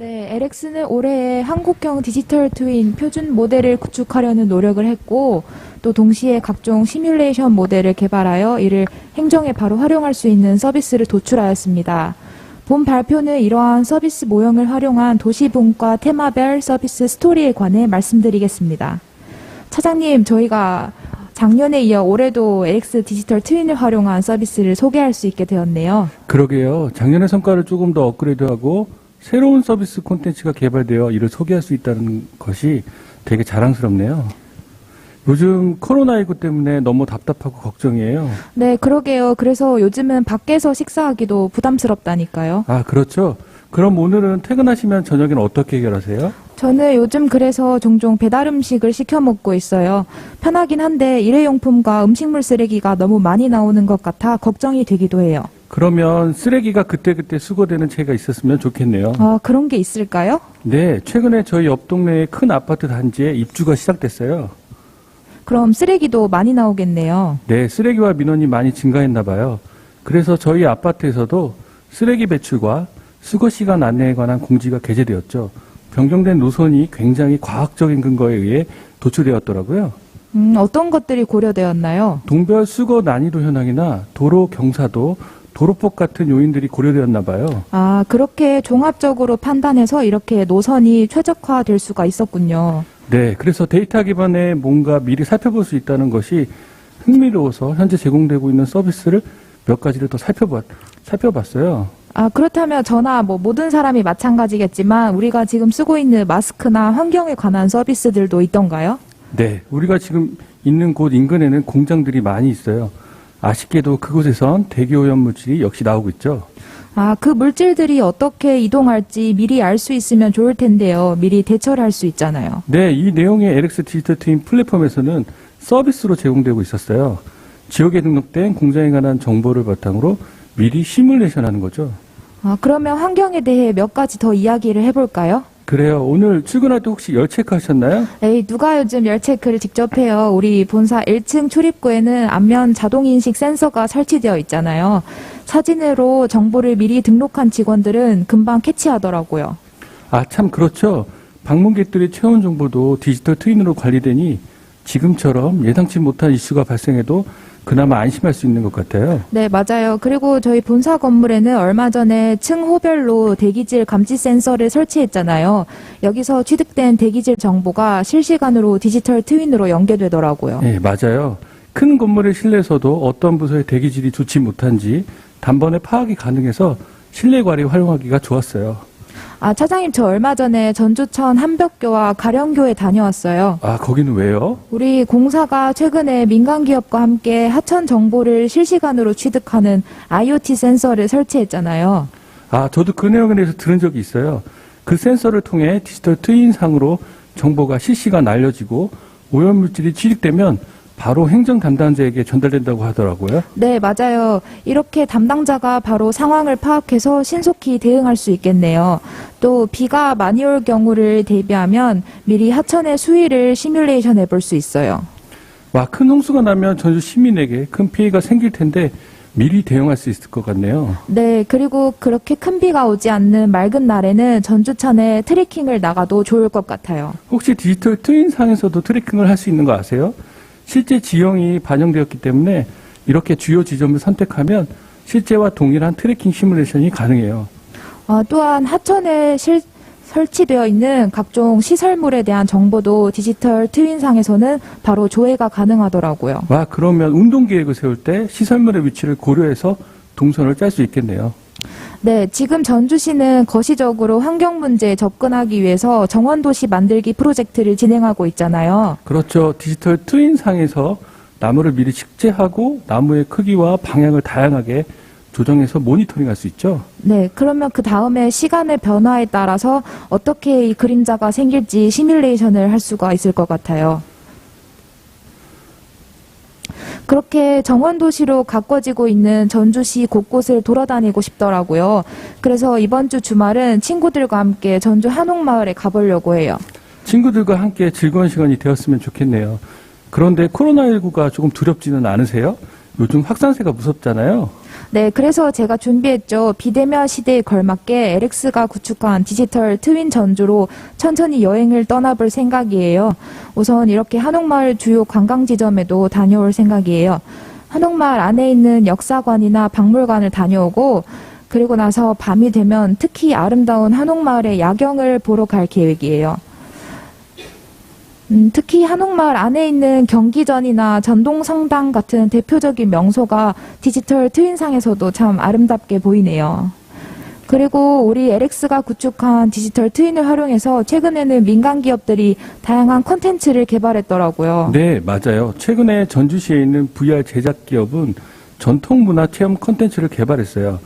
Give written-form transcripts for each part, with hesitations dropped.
네, LX는 올해 한국형 디지털 트윈 표준 모델을 구축하려는 노력을 했고, 또 동시에 각종 시뮬레이션 모델을 개발하여 이를 행정에 바로 활용할 수 있는 서비스를 도출하였습니다. 본 발표는 이러한 서비스 모형을 활용한 도시분과 테마별 서비스 스토리에 관해 말씀드리겠습니다. 차장님, 저희가 작년에 이어 올해도 LX 디지털 트윈을 활용한 서비스를 소개할 수 있게 되었네요. 그러게요. 작년의 성과를 조금 더 업그레이드하고 새로운 서비스 콘텐츠가 개발되어 이를 소개할 수 있다는 것이 되게 자랑스럽네요. 요즘 코로나19 때문에 너무 답답하고 걱정이에요. 네, 그러게요. 그래서 요즘은 밖에서 식사하기도 부담스럽다니까요. 아, 그렇죠. 그럼 오늘은 퇴근하시면 저녁에는 어떻게 해결하세요? 저는 요즘 그래서 종종 배달 음식을 시켜 먹고 있어요. 편하긴 한데 일회용품과 음식물 쓰레기가 너무 많이 나오는 것 같아 걱정이 되기도 해요. 그러면 쓰레기가 그때그때 수거되는 체가 있었으면 좋겠네요. 아, 그런 게 있을까요? 네, 최근에 저희 옆 동네의 큰 아파트 단지에 입주가 시작됐어요. 그럼 쓰레기도 많이 나오겠네요. 네, 쓰레기와 민원이 많이 증가했나 봐요. 그래서 저희 아파트에서도 쓰레기 배출과 수거 시간 안내에 관한 공지가 게재되었죠. 변경된 노선이 굉장히 과학적인 근거에 의해 도출되었더라고요. 어떤 것들이 고려되었나요? 동별 수거 난이도 현황이나 도로 경사도, 도로폭 같은 요인들이 고려되었나 봐요. 아, 그렇게 종합적으로 판단해서 이렇게 노선이 최적화될 수가 있었군요. 네, 그래서 데이터 기반에 뭔가 미리 살펴볼 수 있다는 것이 흥미로워서 현재 제공되고 있는 서비스를 몇 가지를 더 살펴봤어요. 아, 그렇다면 저나 모든 사람이 마찬가지겠지만 우리가 지금 쓰고 있는 마스크나 환경에 관한 서비스들도 있던가요? 네, 우리가 지금 있는 곳 인근에는 공장들이 많이 있어요. 아쉽게도 그곳에선 대기오염 물질이 역시 나오고 있죠. 아, 그 물질들이 어떻게 이동할지 미리 알 수 있으면 좋을 텐데요. 미리 대처를 할 수 있잖아요. 네, 이 내용의 LX 디지털 트윈 플랫폼에서는 서비스로 제공되고 있었어요. 지역에 등록된 공장에 관한 정보를 바탕으로 미리 시뮬레이션 하는 거죠. 아, 그러면 환경에 대해 몇 가지 더 이야기를 해볼까요? 그래요. 오늘 출근할 때 혹시 열 체크하셨나요? 에이, 누가 요즘 열 체크를 직접 해요. 우리 본사 1층 출입구에는 안면 자동인식 센서가 설치되어 있잖아요. 사진으로 정보를 미리 등록한 직원들은 금방 캐치하더라고요. 아, 참 그렇죠. 방문객들의 체온 정보도 디지털 트윈으로 관리되니 지금처럼 예상치 못한 이슈가 발생해도 그나마 안심할 수 있는 것 같아요. 네, 맞아요. 그리고 저희 본사 건물에는 얼마 전에 층호별로 대기질 감지 센서를 설치했잖아요. 여기서 취득된 대기질 정보가 실시간으로 디지털 트윈으로 연계되더라고요. 네, 맞아요. 큰 건물의 실내에서도 어떤 부서의 대기질이 좋지 못한지 단번에 파악이 가능해서 실내 관리 활용하기가 좋았어요. 아, 차장님, 저 얼마 전에 전주천 한벽교와 가령교에 다녀왔어요. 아, 거기는 왜요? 우리 공사가 최근에 민간 기업과 함께 하천 정보를 실시간으로 취득하는 IoT 센서를 설치했잖아요. 아, 저도 그 내용에 대해서 들은 적이 있어요. 그 센서를 통해 디지털 트윈상으로 정보가 실시간 알려지고 오염물질이 취득되면 바로 행정 담당자에게 전달된다고 하더라고요. 네, 맞아요. 이렇게 담당자가 바로 상황을 파악해서 신속히 대응할 수 있겠네요. 또 비가 많이 올 경우를 대비하면 미리 하천의 수위를 시뮬레이션 해볼 수 있어요. 와, 큰 홍수가 나면 전주 시민에게 큰 피해가 생길 텐데 미리 대응할 수 있을 것 같네요. 네, 그리고 그렇게 큰 비가 오지 않는 맑은 날에는 전주천에 트레킹을 나가도 좋을 것 같아요. 혹시 디지털 트윈상에서도 트래킹을 할 수 있는 거 아세요? 실제 지형이 반영되었기 때문에 이렇게 주요 지점을 선택하면 실제와 동일한 트래킹 시뮬레이션이 가능해요. 또한 하천에 설치되어 있는 각종 시설물에 대한 정보도 디지털 트윈상에서는 바로 조회가 가능하더라고요. 와, 그러면 운동 계획을 세울 때 시설물의 위치를 고려해서 동선을 짤 수 있겠네요. 네, 지금 전주시는 거시적으로 환경 문제에 접근하기 위해서 정원도시 만들기 프로젝트를 진행하고 있잖아요. 그렇죠. 디지털 트윈상에서 나무를 미리 식재하고 나무의 크기와 방향을 다양하게 조정해서 모니터링할 수 있죠. 네, 그러면 그 다음에 시간의 변화에 따라서 어떻게 이 그림자가 생길지 시뮬레이션을 할 수가 있을 것 같아요. 그렇게 정원도시로 가꿔지고 있는 전주시 곳곳을 돌아다니고 싶더라고요. 그래서 이번 주 주말은 친구들과 함께 전주 한옥마을에 가보려고 해요. 친구들과 함께 즐거운 시간이 되었으면 좋겠네요. 그런데 코로나19가 조금 두렵지는 않으세요? 요즘 확산세가 무섭잖아요. 네, 그래서 제가 준비했죠. 비대면 시대에 걸맞게 LX가 구축한 디지털 트윈 전주로 천천히 여행을 떠나볼 생각이에요. 우선 이렇게 한옥마을 주요 관광 지점에도 다녀올 생각이에요. 한옥마을 안에 있는 역사관이나 박물관을 다녀오고 그리고 나서 밤이 되면 특히 아름다운 한옥마을의 야경을 보러 갈 계획이에요. 특히 한옥마을 안에 있는 경기전이나 전동성당 같은 대표적인 명소가 디지털 트윈상에서도 참 아름답게 보이네요. 그리고 우리 LX가 구축한 디지털 트윈을 활용해서 최근에는 민간 기업들이 다양한 콘텐츠를 개발했더라고요. 네, 맞아요. 최근에 전주시에 있는 VR 제작 기업은 전통문화 체험 콘텐츠를 개발했어요.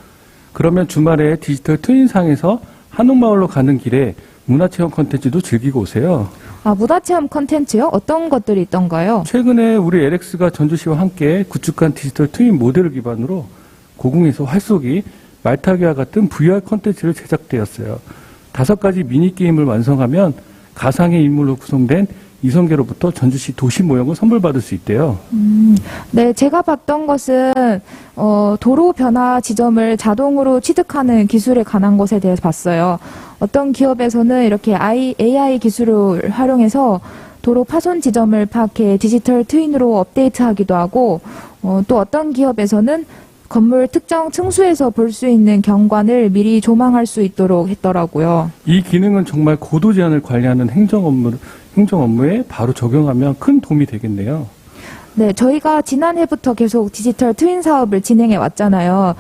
그러면 주말에 디지털 트윈상에서 한옥마을로 가는 길에 문화체험 콘텐츠도 즐기고 오세요. 아, 문화체험 콘텐츠요? 어떤 것들이 있던가요? 최근에 우리 LX가 전주시와 함께 구축한 디지털 트윈 모델을 기반으로 고궁에서 활쏘기, 말타기와 같은 VR 콘텐츠를 제작되었어요. 5가지 미니게임을 완성하면 가상의 인물로 구성된 이성계로부터 전주시 도시 모형을 선물받을 수 있대요. 네, 제가 봤던 것은 도로 변화 지점을 자동으로 취득하는 기술에 관한 것에 대해서 봤어요. 어떤 기업에서는 이렇게 AI 기술을 활용해서 도로 파손 지점을 파악해 디지털 트윈으로 업데이트하기도 하고 또 어떤 기업에서는 건물 특정 층수에서 볼 수 있는 경관을 미리 조망할 수 있도록 했더라고요. 이 기능은 정말 고도 제한을 관리하는 행정 업무에 바로 적용하면 큰 도움이 되겠네요. 네, 저희가 지난해부터 계속 디지털 트윈 사업을 진행해 왔잖아요.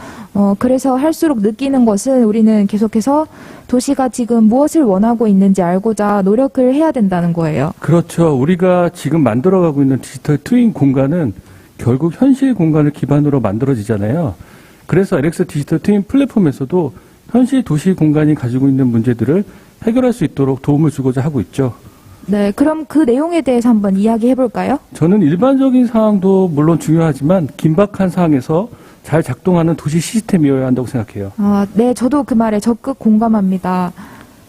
그래서 할수록 느끼는 것은 우리는 계속해서 도시가 지금 무엇을 원하고 있는지 알고자 노력을 해야 된다는 거예요. 그렇죠. 우리가 지금 만들어가고 있는 디지털 트윈 공간은 결국 현실 공간을 기반으로 만들어지잖아요. 그래서 LX 디지털 트윈 플랫폼에서도 현실 도시 공간이 가지고 있는 문제들을 해결할 수 있도록 도움을 주고자 하고 있죠. 네, 그럼 그 내용에 대해서 한번 이야기해 볼까요? 저는 일반적인 상황도 물론 중요하지만 긴박한 상황에서 잘 작동하는 도시 시스템이어야 한다고 생각해요. 아, 네, 저도 그 말에 적극 공감합니다.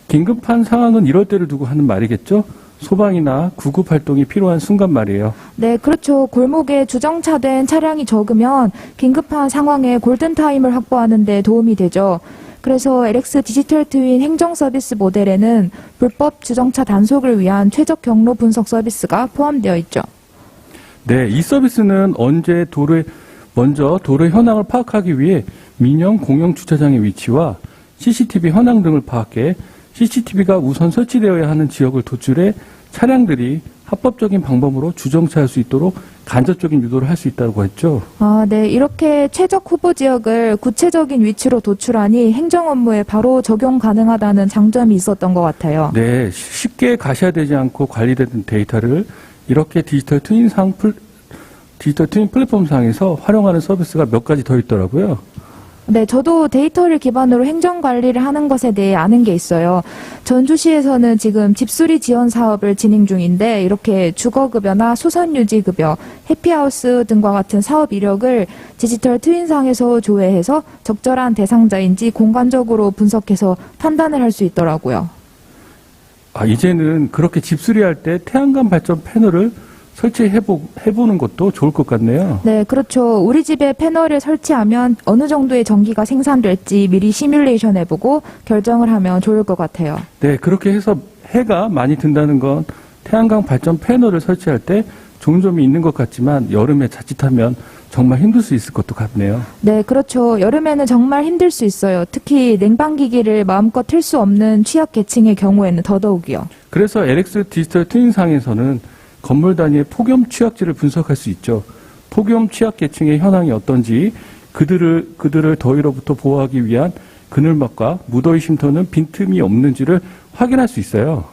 긴급한 상황은 이럴 때를 두고 하는 말이겠죠? 소방이나 구급 활동이 필요한 순간 말이에요. 네, 그렇죠. 골목에 주정차된 차량이 적으면 긴급한 상황에 골든타임을 확보하는 데 도움이 되죠. 그래서 LX 디지털 트윈 행정 서비스 모델에는 불법 주정차 단속을 위한 최적 경로 분석 서비스가 포함되어 있죠. 네, 이 서비스는 먼저 도로의 현황을 파악하기 위해 민영 공영 주차장의 위치와 CCTV 현황 등을 파악해 CCTV가 우선 설치되어야 하는 지역을 도출해 차량들이 합법적인 방법으로 주정차할 수 있도록 간접적인 유도를 할 수 있다고 했죠. 아, 네. 이렇게 최적 후보 지역을 구체적인 위치로 도출하니 행정 업무에 바로 적용 가능하다는 장점이 있었던 것 같아요. 네, 쉽게 가시화되지 않고 관리되는 데이터를 이렇게 디지털 트윈 플랫폼상에서 활용하는 서비스가 몇 가지 더 있더라고요. 네, 저도 데이터를 기반으로 행정 관리를 하는 것에 대해 아는 게 있어요. 전주시에서는 지금 집수리 지원 사업을 진행 중인데 이렇게 주거급여나 수선유지급여, 해피하우스 등과 같은 사업 이력을 디지털 트윈상에서 조회해서 적절한 대상자인지 공간적으로 분석해서 판단을 할 수 있더라고요. 아, 이제는 그렇게 집수리할 때 태양광 발전 패널을 설치해보는 것도 좋을 것 같네요. 네, 그렇죠. 우리 집에 패널을 설치하면 어느 정도의 전기가 생산될지 미리 시뮬레이션 해보고 결정을 하면 좋을 것 같아요. 네, 그렇게 해서 해가 많이 든다는 건 태양광 발전 패널을 설치할 때 좋은 점이 있는 것 같지만 여름에 자칫하면 정말 힘들 수 있을 것도 같네요. 네, 그렇죠. 여름에는 정말 힘들 수 있어요. 특히 냉방기기를 마음껏 틀 수 없는 취약계층의 경우에는 더더욱이요. 그래서 LX 디지털 트윈상에서는 건물 단위의 폭염 취약지를 분석할 수 있죠. 폭염 취약계층의 현황이 어떤지 그들을 더위로부터 보호하기 위한 그늘막과 무더위 쉼터는 빈틈이 없는지를 확인할 수 있어요.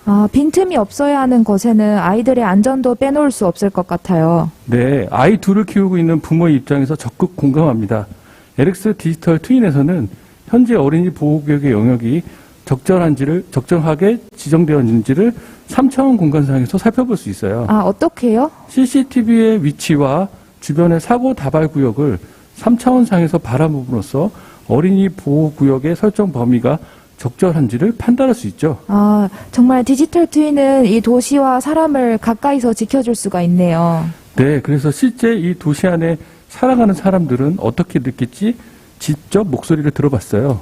아, 빈틈이 없어야 하는 것에는 아이들의 안전도 빼놓을 수 없을 것 같아요. 네, 아이 둘을 키우고 있는 부모의 입장에서 적극 공감합니다. LX 디지털 트윈에서는 현재 어린이 보호구역의 영역이 적정하게 지정되었는지를 3차원 공간상에서 살펴볼 수 있어요. 아, 어떻게요? CCTV의 위치와 주변의 사고 다발 구역을 3차원상에서 바라봄으로써 어린이 보호구역의 설정 범위가 적절한지를 판단할 수 있죠. 아, 정말 디지털 트윈은 이 도시와 사람을 가까이서 지켜줄 수가 있네요. 네, 그래서 실제 이 도시 안에 살아가는 사람들은 어떻게 느낄지 직접 목소리를 들어봤어요.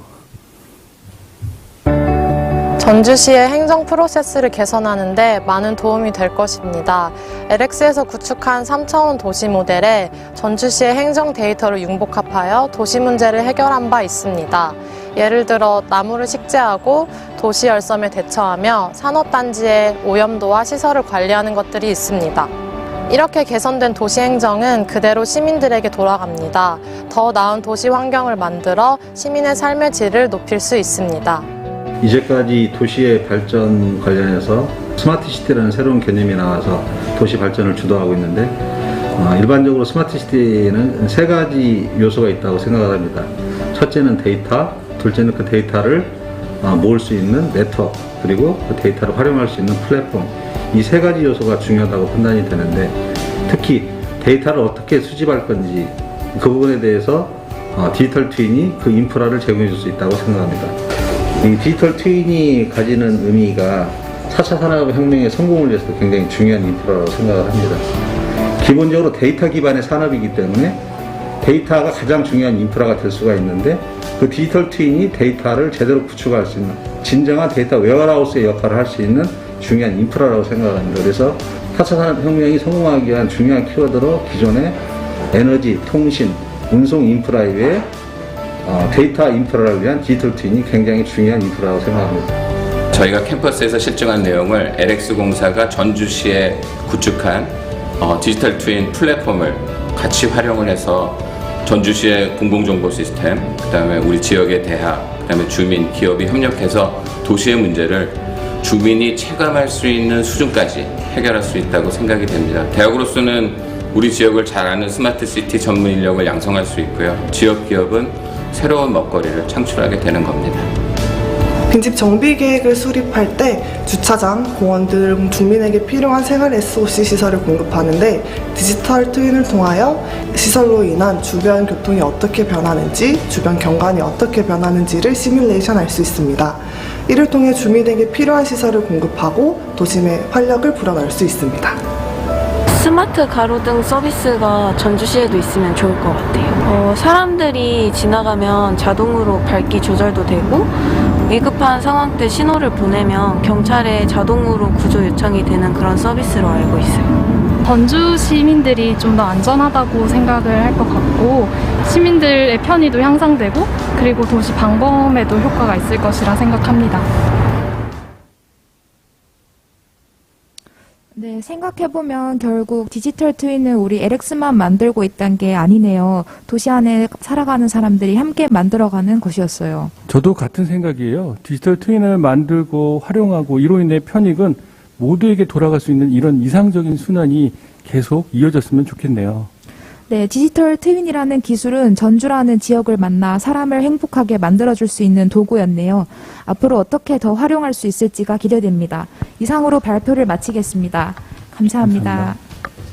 전주시의 행정 프로세스를 개선하는 데 많은 도움이 될 것입니다. LX에서 구축한 3차원 도시 모델에 전주시의 행정 데이터를 융복합하여 도시 문제를 해결한 바 있습니다. 예를 들어 나무를 식재하고 도시 열섬에 대처하며 산업단지의 오염도와 시설을 관리하는 것들이 있습니다. 이렇게 개선된 도시 행정은 그대로 시민들에게 돌아갑니다. 더 나은 도시 환경을 만들어 시민의 삶의 질을 높일 수 있습니다. 이제까지 도시의 발전 관련해서 스마트시티라는 새로운 개념이 나와서 도시 발전을 주도하고 있는데 일반적으로 스마트시티는 세 가지 요소가 있다고 생각을 합니다. 첫째는 데이터, 둘째는 그 데이터를 모을 수 있는 네트워크, 그리고 그 데이터를 활용할 수 있는 플랫폼. 이 세 가지 요소가 중요하다고 판단이 되는데 특히 데이터를 어떻게 수집할 건지 그 부분에 대해서 디지털 트윈이 그 인프라를 제공해 줄 수 있다고 생각합니다. 이 디지털 트윈이 가지는 의미가 4차 산업혁명의 성공을 위해서도 굉장히 중요한 인프라라고 생각을 합니다. 기본적으로 데이터 기반의 산업이기 때문에 데이터가 가장 중요한 인프라가 될 수가 있는데 그 디지털 트윈이 데이터를 제대로 구축할 수 있는 진정한 데이터 웨어하우스의 역할을 할 수 있는 중요한 인프라라고 생각합니다. 그래서 4차 산업혁명이 성공하기 위한 중요한 키워드로 기존의 에너지, 통신, 운송 인프라 이외에 데이터 인프라를 위한 디지털 트윈이 굉장히 중요한 인프라라고 생각합니다. 저희가 캠퍼스에서 실증한 내용을 LX공사가 전주시에 구축한 디지털 트윈 플랫폼을 같이 활용을 해서 전주시의 공공정보 시스템, 그다음에 우리 지역의 대학, 그다음에 주민, 기업이 협력해서 도시의 문제를 주민이 체감할 수 있는 수준까지 해결할 수 있다고 생각이 됩니다. 대학으로서는 우리 지역을 잘 아는 스마트 시티 전문 인력을 양성할 수 있고요. 지역 기업은 새로운 먹거리를 창출하게 되는 겁니다. 빈집 정비 계획을 수립할 때 주차장, 공원 등 주민에게 필요한 생활 SOC 시설을 공급하는데 디지털 트윈을 통하여 시설로 인한 주변 교통이 어떻게 변하는지, 주변 경관이 어떻게 변하는지를 시뮬레이션할 수 있습니다. 이를 통해 주민에게 필요한 시설을 공급하고 도심의 활력을 불어넣을 수 있습니다. 스마트 가로등 서비스가 전주시에도 있으면 좋을 것 같아요. 사람들이 지나가면 자동으로 밝기 조절도 되고 위급한 상황 때 신호를 보내면 경찰에 자동으로 구조 요청이 되는 그런 서비스로 알고 있어요. 전주 시민들이 좀 더 안전하다고 생각을 할 것 같고 시민들의 편의도 향상되고 그리고 도시 방범에도 효과가 있을 것이라 생각합니다. 네, 생각해보면 결국 디지털 트윈은 우리 LX만 만들고 있다는 게 아니네요. 도시 안에 살아가는 사람들이 함께 만들어가는 것이었어요. 저도 같은 생각이에요. 디지털 트윈을 만들고 활용하고 이로 인해 편익은 모두에게 돌아갈 수 있는 이런 이상적인 순환이 계속 이어졌으면 좋겠네요. 네, 디지털 트윈이라는 기술은 전주라는 지역을 만나 사람을 행복하게 만들어줄 수 있는 도구였네요. 앞으로 어떻게 더 활용할 수 있을지가 기대됩니다. 이상으로 발표를 마치겠습니다. 감사합니다.